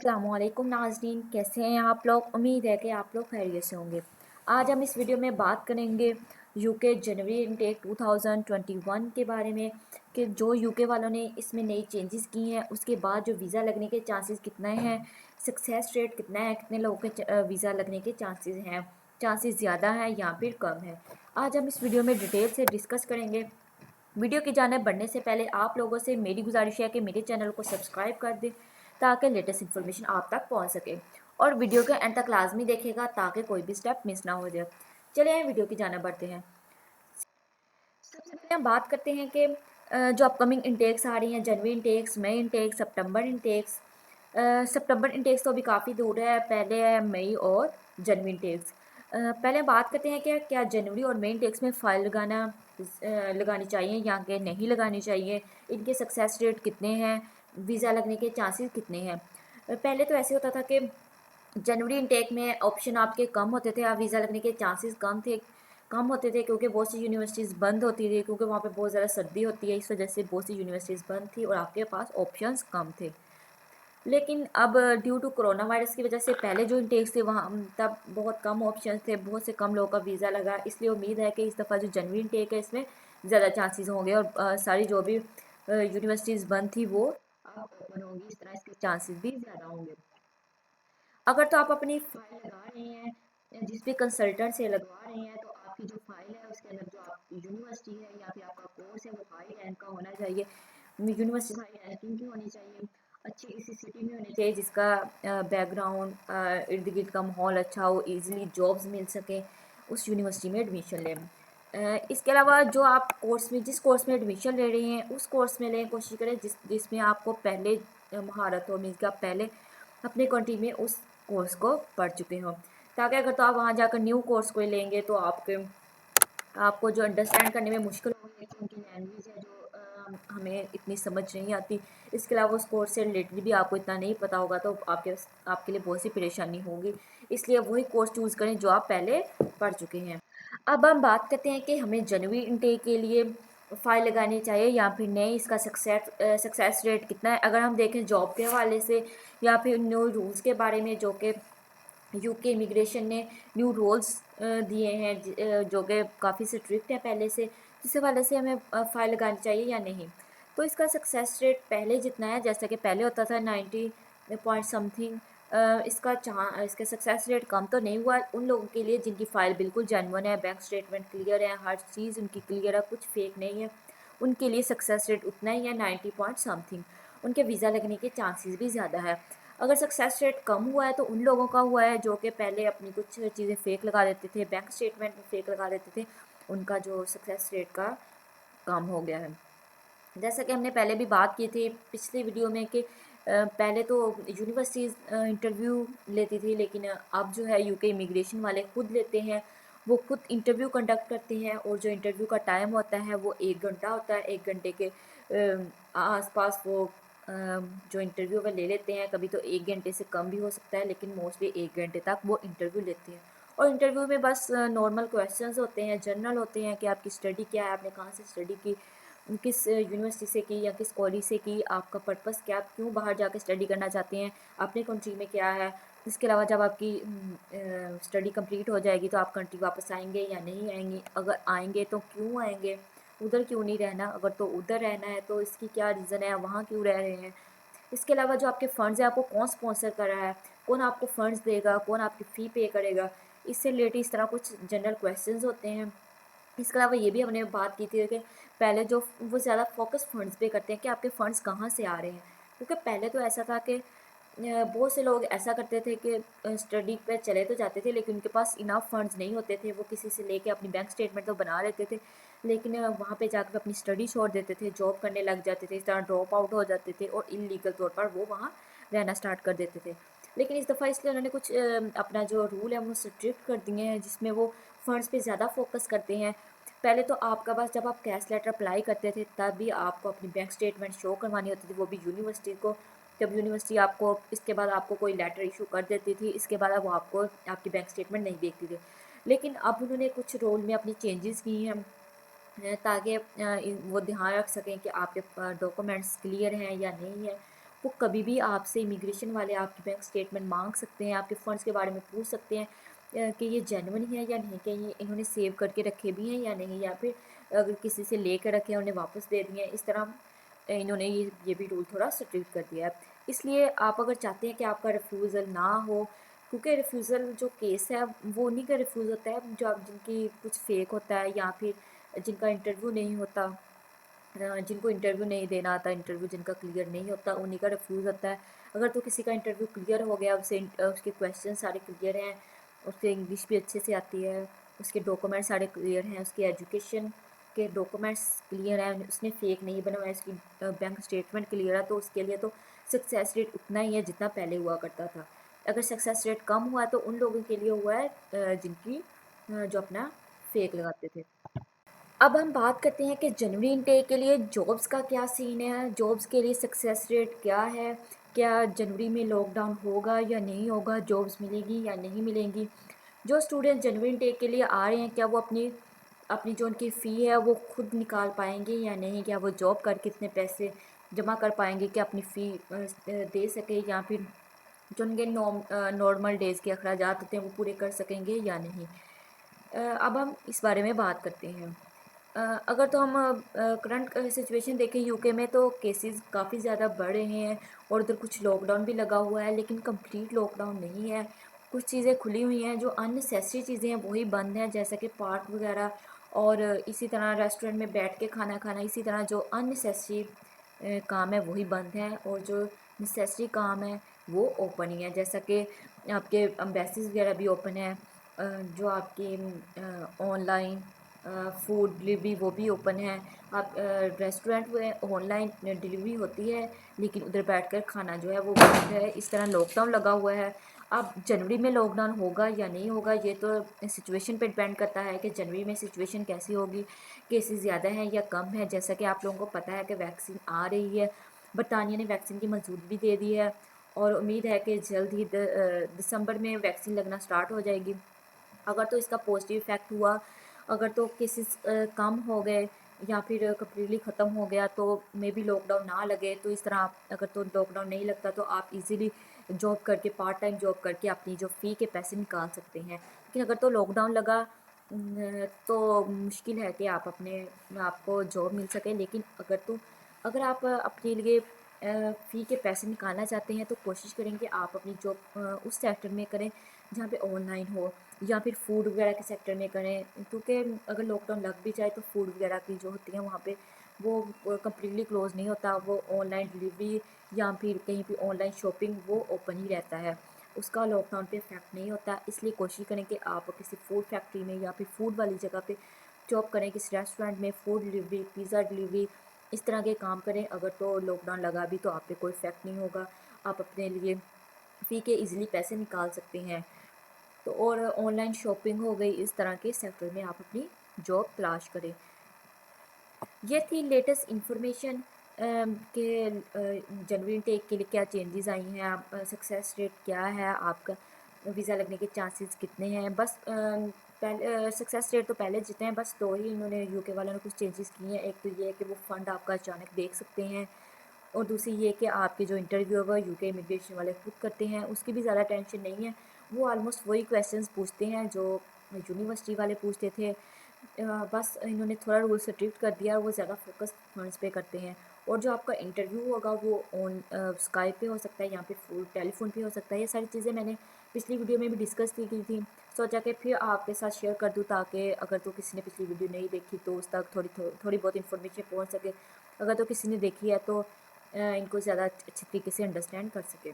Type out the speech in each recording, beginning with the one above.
अस्सलामुअलैकुम नाज़रीन, कैसे हैं आप लोग। उम्मीद है कि आप लोग खैरियत से होंगे। आज हम इस वीडियो में बात करेंगे यूके जनवरी इनटेक 2021 के बारे में कि जो यूके वालों ने इसमें नई चेंजेस की हैं उसके बाद जो वीज़ा लगने के चांसेस कितने हैं, सक्सेस रेट कितना है, कितने लोगों के वीज़ा लगने के चांसेस हैं, चांसेस ज़्यादा हैं या फिर कम है। आज हम इस वीडियो में डिटेल से डिस्कस करेंगे। वीडियो की जानिब बढ़ने से पहले आप लोगों से मेरी गुजारिश है कि मेरे चैनल को सब्सक्राइब कर दें ताकि लेटेस्ट इन्फॉर्मेशन आप तक पहुंच सके और वीडियो के एंड तक लाजमी देखेगा ताकि कोई भी स्टेप मिस ना हो जाए। चलिए वीडियो की जानिब बढ़ते हैं। सबसे पहले हम बात करते हैं कि जो अपकमिंग इंटेक्स आ रही हैं, जनवरी इंटेक्स, मई इंटेक्स, सितंबर इंटेक्स। सितंबर इंटेक्स तो अभी काफ़ी दूर है, पहले है मई और जनवरी इंटेक्स। पहले बात करते हैं कि क्या जनवरी और मई इंटेक्स में फ़ाइल लगानी चाहिए या कि नहीं लगानी चाहिए, इनके सक्सेस रेट कितने हैं, वीज़ा लगने के चांसेस कितने हैं। पहले तो ऐसे होता था कि जनवरी इनटेक में ऑप्शन आपके कम होते थे, आप वीज़ा लगने के चांसेस कम होते थे क्योंकि बहुत सी यूनिवर्सिटीज़ बंद होती थी, क्योंकि वहाँ पे बहुत ज़्यादा सर्दी होती है, इस वजह से बहुत सी यूनिवर्सिटीज़ बंद थी और आपके पास ऑप्शंस कम थे। लेकिन अब ड्यू टू कोरोना वायरस की वजह से पहले जो इनटेक्स थे वहाँ तब बहुत कम ऑप्शन थे, बहुत से कम लोगों का वीज़ा लगा। इसलिए उम्मीद है कि इस दफ़ा जो जनवरी इनटेक है इसमें ज़्यादा चांसेस होंगे और सारी जो भी यूनिवर्सिटीज़ बंद थी वो अब ओपन होंगी, इस तरह इसके चांसेस भी ज़्यादा होंगे। अगर तो आप अपनी फाइल लगा रहे हैं या जिस भी कंसल्टेंट से लगवा रहे हैं तो आपकी जो फाइल है उसके अंदर जो आपकी यूनिवर्सिटी है या फिर आपका कोर्स है वो हाई रैंक का होना चाहिए। यूनिवर्सिटी हाई रैंकिंग की होनी चाहिए, अच्छी इसी सिटी में होनी चाहिए जिसका बैकग्राउंड इर्द गिर्द का माहौल अच्छा हो, ईजिली जॉब्स मिल सके, उस यूनिवर्सिटी में एडमिशन लें। इसके अलावा जो आप जिस कोर्स में एडमिशन ले रहे हैं उस कोर्स में लें, कोशिश करें जिसमें आपको पहले महारत हो, मीन्स कि आप पहले अपने कंट्री में उस कोर्स को पढ़ चुके हो, ताकि अगर तो आप वहाँ जाकर न्यू कोर्स कोई लेंगे तो आपको जो अंडरस्टैंड करने में मुश्किल होगी, कि उनकी लैंग्वेज है जो हमें इतनी समझ नहीं आती। इसके अलावा उस कोर्स से रिलेटेड भी आपको इतना नहीं पता होगा तो आपके लिए बहुत सी परेशानी होगी। इसलिए वही कोर्स चूज़ करें जो आप पहले पढ़ चुके हैं। अब हम बात करते हैं कि हमें जनवरी इनटेक के लिए फ़ाइल लगानी चाहिए या फिर नहीं, इसका सक्सेस रेट कितना है। अगर हम देखें जॉब के हवाले से या फिर न्यू रूल्स के बारे में जो कि यूके इमिग्रेशन ने न्यू रूल्स दिए हैं, जो कि काफ़ी स्ट्रिक्ट है पहले से, जिस हवाले से हमें फ़ाइल लगानी चाहिए या नहीं। तो इसका सक्सेस रेट पहले जितना है, जैसा कि पहले होता था 90 पॉइंट समथिंग, इसका सक्सेस रेट कम तो नहीं हुआ उन लोगों के लिए जिनकी फ़ाइल बिल्कुल जेन्युइन है, बैंक स्टेटमेंट क्लियर है, हर चीज़ उनकी क्लियर है, कुछ फेक नहीं है। उनके लिए सक्सेस रेट उतना ही है, 90 पॉइंट समथिंग। उनके वीज़ा लगने के चांसेस भी ज़्यादा है। अगर सक्सेस रेट कम हुआ है तो उन लोगों का हुआ है जो कि पहले अपनी कुछ चीज़ें फेक लगा देते थे, बैंक स्टेटमेंट में फेक लगा देते थे, उनका जो सक्सेस रेट का कम हो गया है। जैसा कि हमने पहले भी बात की थी पिछली वीडियो में कि पहले तो यूनिवर्सिटीज़ इंटरव्यू लेती थी, लेकिन अब जो है यूके इमिग्रेशन वाले खुद लेते हैं, वो खुद इंटरव्यू कंडक्ट करते हैं और जो इंटरव्यू का टाइम होता है वो 1 घंटा होता है। 1 घंटे के आसपास वो जो इंटरव्यू वो ले लेते हैं। कभी तो 1 घंटे से कम भी हो सकता है, लेकिन मोस्टली 1 घंटे तक वो इंटरव्यू लेते हैं। और इंटरव्यू में बस नॉर्मल क्वेश्चंस होते हैं, जनरल होते हैं कि आपकी स्टडी क्या है, आपने कहाँ से स्टडी की, किस यूनिवर्सिटी से की या किस कॉलेज से की, आपका पर्पस क्या, आप क्यों बाहर जाकर स्टडी करना चाहते हैं, अपने कंट्री में क्या है। इसके अलावा जब आपकी स्टडी कंप्लीट हो जाएगी तो आप कंट्री वापस आएंगे या नहीं आएंगे, अगर आएंगे तो क्यों आएंगे, उधर क्यों नहीं रहना, अगर तो उधर रहना है तो इसकी क्या रीज़न है, वहाँ क्यों रह रहे हैं। इसके अलावा जो आपके फ़ंड्स हैं आपको कौन स्पॉन्सर कर रहा है, कौन आपको फ़ंड्स देगा, कौन आपकी फ़ी पे करेगा, इससे रिलेटेड इस तरह कुछ जनरल क्वेश्चंस होते हैं। इसके अलावा ये भी हमने बात की थी कि पहले जो वो ज़्यादा फोकस फंड्स पे करते हैं कि आपके फंड्स कहाँ से आ रहे हैं, क्योंकि पहले तो ऐसा था कि बहुत से लोग ऐसा करते थे कि स्टडी पे चले तो जाते थे लेकिन उनके पास इनफ फंड्स नहीं होते थे, वो किसी से लेके अपनी बैंक स्टेटमेंट तो बना लेते थे, लेकिन वहाँ पे जाकर अपनी स्टडी छोड़ देते थे, जॉब करने लग जाते थे, इस तरह ड्रॉप आउट हो जाते थे और इलीगल तौर पर वो वहाँ रहना स्टार्ट कर देते थे। लेकिन इस दफ़ा इसलिए उन्होंने कुछ अपना जो रूल है वो स्ट्रिक्ट कर दिए हैं, जिसमें वो फंड्स पे ज़्यादा फोकस करते हैं। पहले तो आपका पास जब आप कैश लेटर अप्लाई करते थे तब भी आपको अपनी बैंक स्टेटमेंट शो करवानी होती थी, वो भी यूनिवर्सिटी को। जब यूनिवर्सिटी आपको इसके बाद आपको कोई लेटर इशू कर देती थी, इसके बाद अब वो आपको आपकी बैंक स्टेटमेंट नहीं देखती थी। लेकिन अब उन्होंने कुछ रूल में अपनी चेंजेस की हैं, ताकि वो ध्यान रख सकें कि आपके डॉक्यूमेंट्स क्लियर हैं या नहीं है। वो कभी भी आपसे इमिग्रेशन वाले आपकी बैंक स्टेटमेंट मांग सकते हैं, आपके फ़ंड्स के बारे में पूछ सकते हैं कि ये जेन्युइन है या नहीं, कि ये इन्होंने सेव करके रखे भी हैं या नहीं, या फिर अगर किसी से ले कर रखे हैं उन्हें वापस दे दिए हैं। इस तरह इन्होंने ये भी रूल थोड़ा स्ट्रिक्ट कर दिया है। इसलिए आप अगर चाहते हैं कि आपका रिफ्यूज़ल ना हो, क्योंकि रिफ्यूज़ल जो केस है वो उन्हीं का रिफ्यूज़ होता है जो आप जिनकी कुछ फेक होता है या फिर जिनका इंटरव्यू नहीं होता, जिनको इंटरव्यू नहीं देना आता, इंटरव्यू जिनका क्लियर नहीं होता उन्हीं का रिफ्यूज़ होता है। अगर तो किसी का इंटरव्यू क्लियर हो गया, उसे उसके क्वेश्चन सारे क्लियर हैं, उसके इंग्लिश भी अच्छे से आती है, उसके डॉक्यूमेंट सारे क्लियर हैं, उसकी एजुकेशन के डॉक्यूमेंट्स क्लियर हैं, उसने फेक नहीं बनवाया, उसकी बैंक स्टेटमेंट क्लियर है, तो उसके लिए तो सक्सेस रेट उतना ही है जितना पहले हुआ करता था। अगर सक्सेस रेट कम हुआ तो उन लोगों के लिए हुआ है जिनकी जो अपना फेक लगाते थे। अब हम बात करते हैं कि जनवरी इनटेक के लिए जॉब्स का क्या सीन है, जॉब्स के लिए सक्सेस रेट क्या है, क्या जनवरी में लॉकडाउन होगा या नहीं होगा, जॉब्स मिलेगी या नहीं मिलेंगी। जो स्टूडेंट जनवरी इनटेक के लिए आ रहे हैं, क्या वो अपनी अपनी जो उनकी फ़ी है वो खुद निकाल पाएंगे या नहीं, क्या वो जॉब करके इतने पैसे जमा कर पाएंगे कि अपनी फ़ी दे सके, या फिर जो उनके नॉर्मल डेज़ के अखराजात होते हैं वो पूरे कर सकेंगे या नहीं। अब हम इस बारे में बात करते हैं। अगर तो हम करंट सिचुएशन देखें यूके में, तो केसेस काफ़ी ज़्यादा बढ़ रहे हैं और उधर कुछ लॉकडाउन भी लगा हुआ है, लेकिन कंप्लीट लॉकडाउन नहीं है। कुछ चीज़ें खुली हुई हैं, जो अननेसेसरी चीज़ें हैं वही बंद हैं, जैसा कि पार्क वगैरह, और इसी तरह रेस्टोरेंट में बैठ के खाना खाना। इसी तरह जो अननेसेसरी काम है वही बंद है, और जो नेसेसरी काम है वो ओपन ही है, जैसा कि आपके एम्बेसीज वगैरह भी ओपन है, जो आपकी ऑनलाइन फूड डिलीवरी वो भी ओपन है। आप रेस्टोरेंट में ऑनलाइन डिलीवरी होती है, लेकिन उधर बैठकर खाना जो है वो बंद है। इस तरह लॉकडाउन लगा हुआ है। अब जनवरी में लॉकडाउन होगा या नहीं होगा, ये तो सिचुएशन पे डिपेंड करता है कि जनवरी में सिचुएशन कैसी होगी, केसेस ज़्यादा हैं या कम है। जैसा कि आप लोगों को पता है कि वैक्सीन आ रही है, बरतानिया ने वैक्सीन की मंजूरी भी दे दी है, और उम्मीद है कि जल्द ही दिसंबर में वैक्सीन लगना स्टार्ट हो जाएगी। अगर तो इसका पॉजिटिव इफ़ेक्ट हुआ, अगर तो केसेस कम हो गए या फिर कम्प्लीटली ख़त्म हो गया, तो मे बी लॉकडाउन ना लगे, तो इस तरह आप अगर तो लॉकडाउन नहीं लगता तो आप इजीली जॉब करके, पार्ट टाइम जॉब करके अपनी जो फ़ी के पैसे निकाल सकते हैं। लेकिन अगर तो लॉकडाउन लगा तो मुश्किल है कि आप अपने आपको जॉब मिल सके। लेकिन अगर आप अपने लिए फ़ी के पैसे निकालना चाहते हैं, तो कोशिश करें कि आप अपनी जॉब उस सेक्टर में करें जहाँ पे ऑनलाइन हो, या फिर फूड वगैरह के सेक्टर में करें, क्योंकि अगर लॉकडाउन लग भी जाए तो फूड वगैरह की जो होती है वहाँ पे वो कम्प्लीटली क्लोज़ नहीं होता, वो ऑनलाइन डिलीवरी या फिर कहीं भी ऑनलाइन शॉपिंग वो ओपन ही रहता है, उसका लॉकडाउन पे इफेक्ट नहीं होता। इसलिए कोशिश करें कि आप किसी फूड फैक्ट्री में या फिर फूड वाली जगह पे जॉब करें, किसी रेस्टोरेंट में फूड डिलीवरी, पिज़्ज़ा डिलीवरी, इस तरह के काम करें। अगर तो लॉकडाउन लगा भी तो आप पे कोई इफेक्ट नहीं होगा, आप अपने लिए फ़ी के ईज़िली पैसे निकाल सकते हैं। तो और ऑनलाइन शॉपिंग हो गई, इस तरह के सेक्टर में आप अपनी जॉब तलाश करें। ये थी लेटेस्ट इंफॉर्मेशन कि जनवरी टेक के लिए क्या चेंजेस आई हैं, आप सक्सेस रेट क्या है, आपका वीज़ा लगने के चांसेस कितने हैं। बस पहले सक्सेस रेट तो पहले जितने हैं, बस दो ही इन्होंने यूके वालों ने कुछ चेंजेस किए हैं। एक तो ये है कि वो फ़ंड आपका अचानक देख सकते हैं, और दूसरी ये कि आपके जो इंटरव्यू होगा यूके इमिग्रेशन वाले खुद करते हैं, उसकी भी ज़्यादा टेंशन नहीं है। वो ऑलमोस्ट वही क्वेश्चंस पूछते हैं जो यूनिवर्सिटी वाले पूछते थे। बस इन्होंने थोड़ा रूल स्ट्रिक्ट कर दिया, वो ज़्यादा फोकस फंड्स पे करते हैं। और जो आपका इंटरव्यू होगा वो ऑन स्काइप पे हो सकता है या फिर फुल टेलीफोन पे हो सकता है। ये सारी चीज़ें मैंने पिछली वीडियो में भी डिस्कस की थी, सोचा कि फिर आपके साथ शेयर कर दूँ, ताकि अगर तो किसी ने पिछली वीडियो नहीं देखी तो उस तक थोड़ी बहुत इन्फॉर्मेशन पहुँच सके। अगर तो किसी ने देखी है तो इनको ज़्यादा अच्छी तरीके से अंडरस्टैंड कर सकें।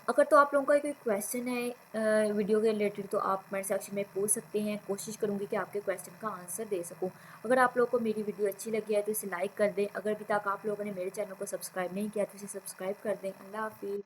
अगर तो आप लोगों का कोई क्वेश्चन है वीडियो के रिलेटेड, तो आप कमेंट सेक्शन में पूछ सकते हैं। कोशिश करूँगी कि आपके क्वेश्चन का आंसर दे सकूँ। अगर आप लोगों को मेरी वीडियो अच्छी लगी है तो इसे लाइक कर दें। अगर अभी तक आप लोगों ने मेरे चैनल को सब्सक्राइब नहीं किया तो इसे सब्सक्राइब कर दें। अल्लाह हाफिज़।